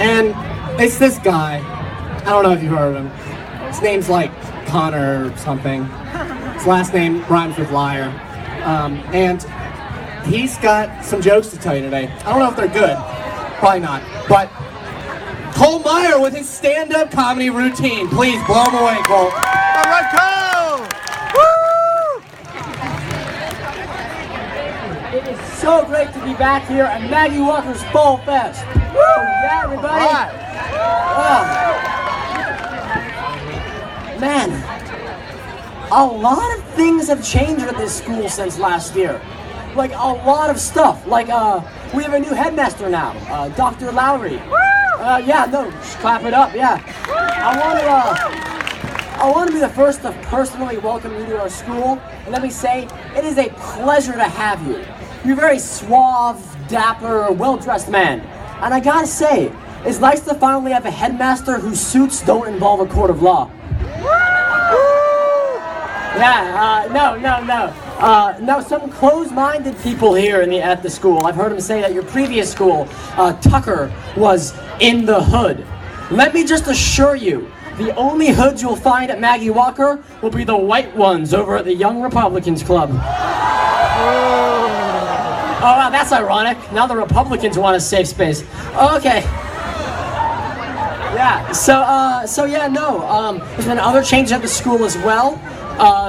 And it's this guy. I don't know if you've heard of him. His name's like Connor or something. His last name rhymes with liar. And he's got some jokes to tell you today. I don't know if they're good. Probably not. But Cole Meyer with his stand-up comedy routine. Please blow him away, Cole. All right, Cole! Woo! It is so great to be back here at Maggie Walker's Fall Fest. Woo! Yeah, everybody. All right. Oh. Man, a lot of things have changed at this school since last year. Like a lot of stuff. Like we have a new headmaster now, Dr. Lowry. Yeah, no, just clap it up. Yeah. I want to be the first to personally welcome you to our school, and let me say, it is a pleasure to have you. You're a very suave, dapper, well-dressed man, and I gotta say, it's nice to finally have a headmaster whose suits don't involve a court of law. Yeah, no. Now some closed-minded people here at the school, I've heard them say that your previous school, Tucker, was in the hood. Let me just assure you, the only hoods you'll find at Maggie Walker will be the white ones over at the Young Republicans Club. Oh, wow, that's ironic. Now the Republicans want a safe space. Okay. Yeah, so yeah, no, there's been other changes at the school as well.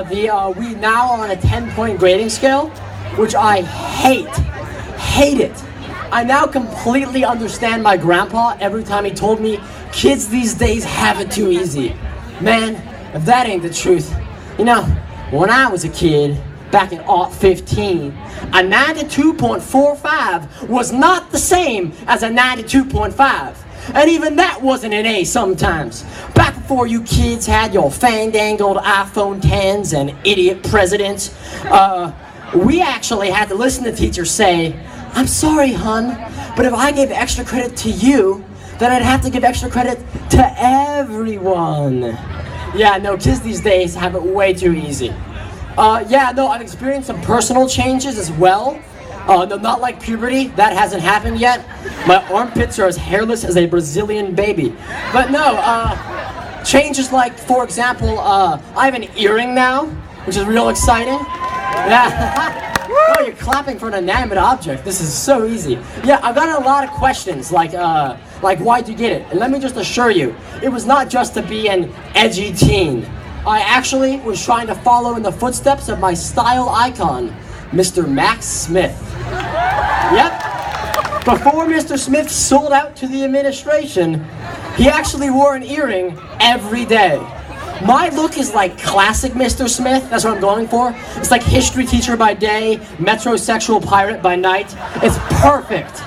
We now are on a 10-point grading scale, which I hate it. I now completely understand my grandpa every time he told me kids these days have it too easy. Man, if that ain't the truth. You know, when I was a kid, back in '15, a 92.45 was not the same as a 92.5. And even that wasn't an A sometimes. Back before you kids had your fandangled iPhone 10s and idiot presidents, we actually had to listen to teachers say, "I'm sorry, hun, but if I gave extra credit to you, then I'd have to give extra credit to everyone." Yeah, no, kids these days have it way too easy. Yeah, no, I've experienced some personal changes as well. No, not like puberty, that hasn't happened yet. My armpits are as hairless as a Brazilian baby. But no, changes like, for example, I have an earring now, which is real exciting. Yeah. Oh, you're clapping for an inanimate object. This is so easy. Yeah, I've gotten a lot of questions, like why'd you get it? And let me just assure you, it was not just to be an edgy teen. I actually was trying to follow in the footsteps of my style icon, Mr. Max Smith. Yep. Before Mr. Smith sold out to the administration, he actually wore an earring every day. My look is like classic Mr. Smith, that's what I'm going for. It's like history teacher by day, metrosexual pirate by night. It's perfect.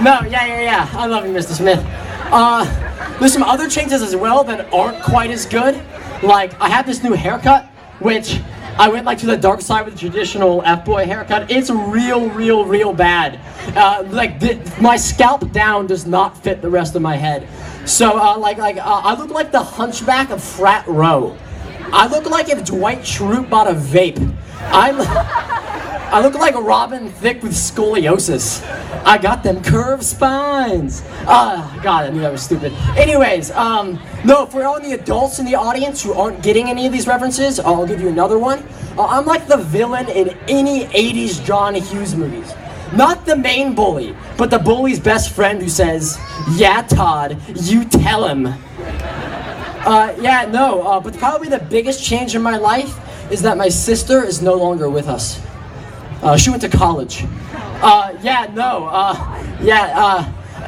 No, yeah, I love you, Mr. Smith. There's some other changes as well that aren't quite as good. Like, I have this new haircut, which I went like to the dark side with the traditional F-boy haircut. It's real bad. My scalp down does not fit the rest of my head. So I look like the hunchback of Frat Row. I look like if Dwight Schrute bought a vape. I look like Robin Thicke with scoliosis. I got them curved spines. God, I knew that was stupid. Anyways, no, for all the adults in the audience who aren't getting any of these references, I'll give you another one. I'm like the villain in any 80s John Hughes movies. Not the main bully, but the bully's best friend who says, "Yeah, Todd, you tell him." But probably the biggest change in my life is that my sister is no longer with us. She went to college.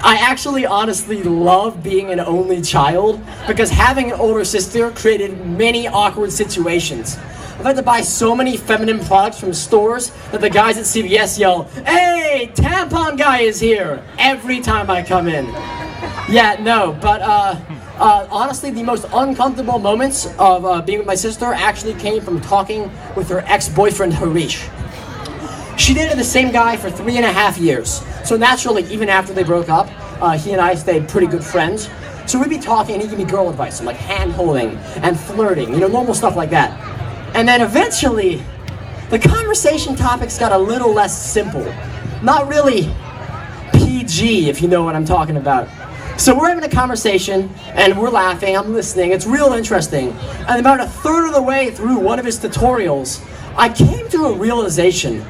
I actually honestly love being an only child because having an older sister created many awkward situations. I've had to buy so many feminine products from stores that the guys at CVS yell, "Hey, tampon guy is here," every time I come in. Honestly, the most uncomfortable moments of being with my sister actually came from talking with her ex-boyfriend, Harish. She dated the same guy for 3.5 years. So naturally, even after they broke up, he and I stayed pretty good friends. So we'd be talking and he'd give me girl advice, like hand-holding and flirting, normal stuff like that. And then eventually, the conversation topics got a little less simple. Not really PG, if you know what I'm talking about. So we're having a conversation, and we're laughing, I'm listening, it's real interesting. And about a third of the way through one of his tutorials, I came to a realization.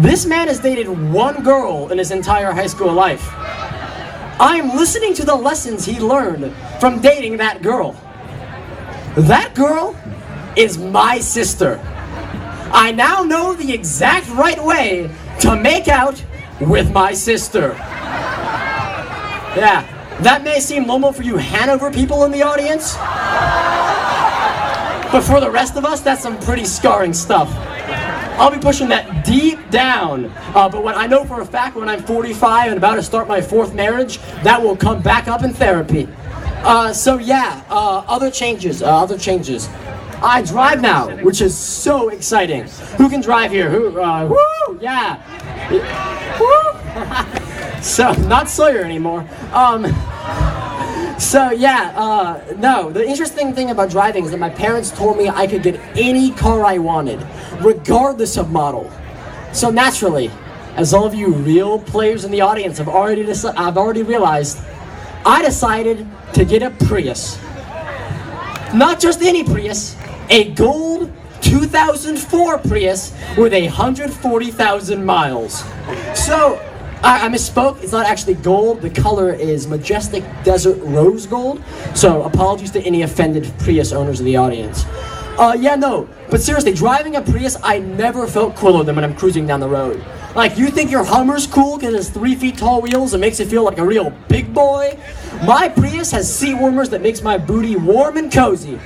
This man has dated one girl in his entire high school life. I am listening to the lessons he learned from dating that girl. That girl is my sister. I now know the exact right way to make out with my sister. Yeah, that may seem normal for you Hanover people in the audience, but for the rest of us, that's some pretty scarring stuff. I'll be pushing that deep down, but when I know for a fact when I'm 45 and about to start my 4th marriage, that will come back up in therapy. So yeah, other changes. I drive now, which is so exciting. Who can drive here? Woo, yeah. Woo. So, not Sawyer anymore. So yeah, no, the interesting thing about driving is that my parents told me I could get any car I wanted, regardless of model. So naturally, as all of you real players in the audience have already realized, I decided to get a Prius. Not just any Prius, a gold 2004 Prius with 140,000 miles. So, I misspoke, it's not actually gold, the color is majestic desert rose gold, so apologies to any offended Prius owners in the audience. Yeah, no, but seriously, driving a Prius, I never felt cooler than when I'm cruising down the road. Like, you think your Hummer's cool because it's 3 feet tall wheels and makes you feel like a real big boy? My Prius has seat warmers that makes my booty warm and cozy.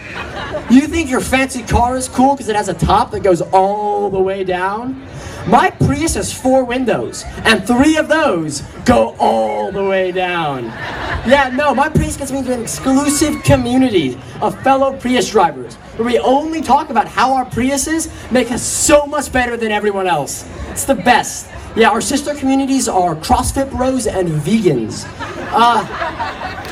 You think your fancy car is cool because it has a top that goes all the way down? My Prius has 4 windows, and 3 of those go all the way down. Yeah, no, my Prius gets me into an exclusive community of fellow Prius drivers, where we only talk about how our Priuses make us so much better than everyone else. It's the best. Yeah, our sister communities are CrossFit bros and vegans.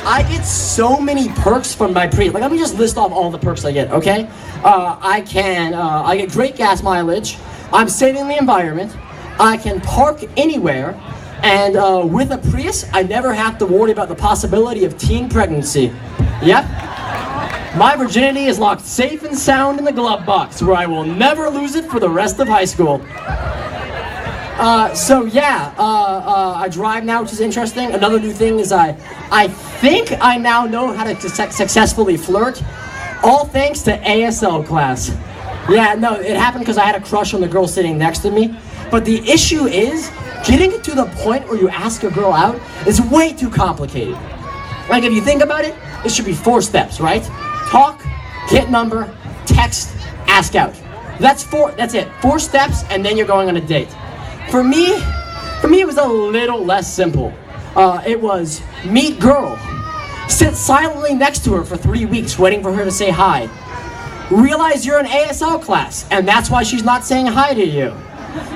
I get so many perks from my Prius. Like, let me just list off all the perks I get, okay? I get great gas mileage. I'm saving the environment. I can park anywhere. And with a Prius, I never have to worry about the possibility of teen pregnancy. Yep. My virginity is locked safe and sound in the glove box, where I will never lose it for the rest of high school. So yeah, I drive now, which is interesting. Another new thing is I think I now know how to successfully flirt, all thanks to ASL class. Yeah, no, it happened because I had a crush on the girl sitting next to me. But the issue is, getting it to the point where you ask a girl out is way too complicated. Like, if you think about it, it should be 4 steps, right? Talk, get number, text, ask out. That's it. 4 steps, and then you're going on a date. For me, it was a little less simple. It was meet girl, sit silently next to her for 3 weeks, waiting for her to say hi. Realize you're in ASL class, and that's why she's not saying hi to you.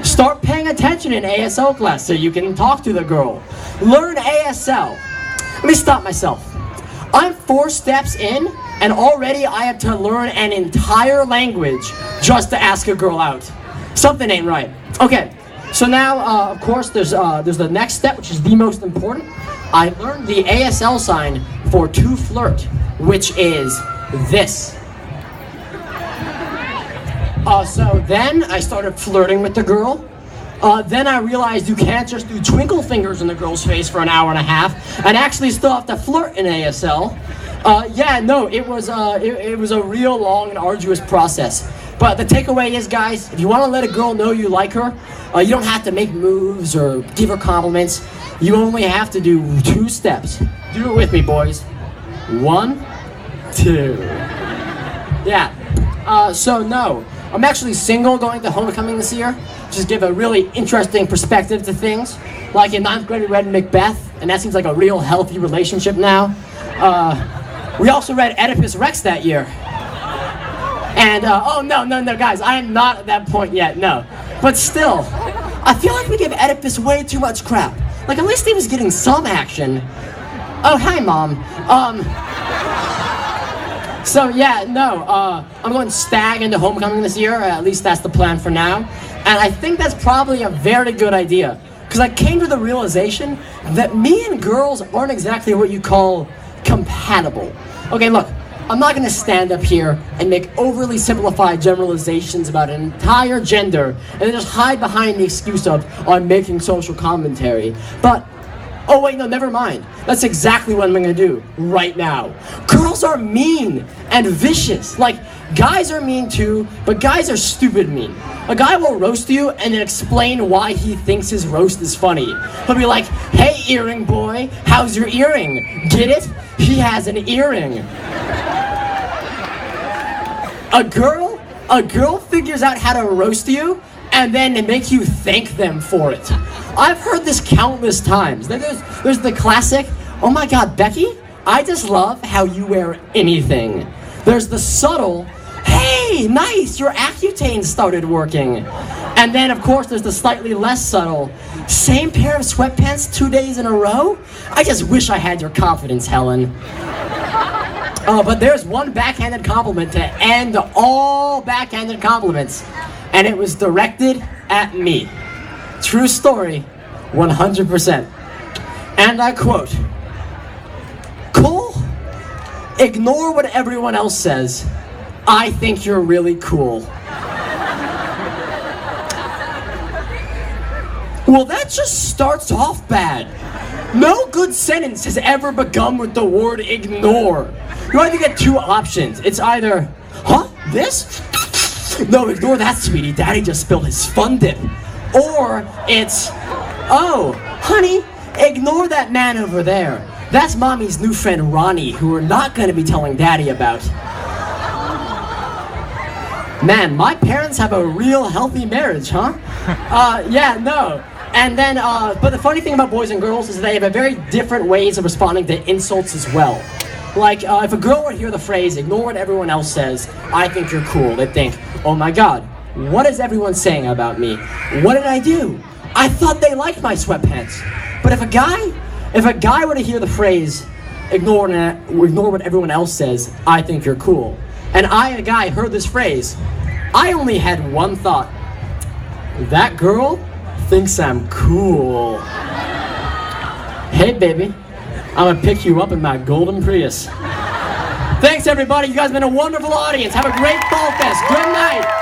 Start paying attention in ASL class so you can talk to the girl. Learn ASL. Let me stop myself. I'm 4 steps in, and already I have to learn an entire language just to ask a girl out. Something ain't right. Okay, so now, of course, there's the next step, which is the most important. I learned the ASL sign for to flirt, which is this. So then I started flirting with the girl. Then I realized you can't just do twinkle fingers in the girl's face for an hour and a half and actually still have to flirt in ASL. Yeah, no, it was a real long and arduous process. But the takeaway is, guys, if you want to let a girl know you like her, you don't have to make moves or give her compliments. You only have to do 2 steps. Do it with me, boys. 1, 2. Yeah. So no, I'm actually single going to homecoming this year. Just give a really interesting perspective to things. Like in 9th grade we read Macbeth, and that seems like a real healthy relationship now. We also read Oedipus Rex that year. And, oh no, guys, I am not at that point yet, no. But still, I feel like we give Oedipus way too much crap. Like, at least he was getting some action. Oh, hi, Mom. So yeah, no, I'm going stag into homecoming this year, at least that's the plan for now. And I think that's probably a very good idea. Because I came to the realization that me and girls aren't exactly what you call compatible. Okay, look, I'm not going to stand up here and make overly simplified generalizations about an entire gender and then just hide behind the excuse of, oh, I'm making social commentary. But, oh wait, no, never mind. That's exactly what I'm going to do right now. Girls are mean and vicious. Like, guys are mean too, but guys are stupid mean. A guy will roast you and then explain why he thinks his roast is funny. He'll be like, hey, earring boy, how's your earring? Get it? He has an earring. A girl figures out how to roast you and then make you thank them for it. I've heard this countless times. There's the classic, oh my god, Becky, I just love how you wear anything. There's the subtle, hey, nice, your Accutane started working. And then, of course, there's the slightly less subtle, same pair of sweatpants 2 days in a row? I just wish I had your confidence, Helen. But there's one backhanded compliment to end all backhanded compliments, and it was directed at me. True story, 100%. And I quote, Cole, ignore what everyone else says. I think you're really cool. Well, that just starts off bad. No good sentence has ever begun with the word ignore. You either get two options. It's either, huh, this? No, ignore that, sweetie. Daddy just spilled his fun dip. Or it's, oh, honey, ignore that man over there. That's mommy's new friend Ronnie, who we're not going to be telling daddy about. Man, my parents have a real healthy marriage, huh? Yeah, no. And then, but the funny thing about boys and girls is they have a very different ways of responding to insults as well. Like, if a girl would hear the phrase, ignore what everyone else says, I think you're cool, they'd think, oh my god, what is everyone saying about me? What did I do? I thought they liked my sweatpants. But if a guy were to hear the phrase, ignore what everyone else says, I think you're cool, and I, a guy, heard this phrase, I only had one thought. That girl thinks I'm cool. Hey, baby. I'm gonna pick you up in my golden Prius. Thanks, everybody. You guys have been a wonderful audience. Have a great Fall Fest. Good night.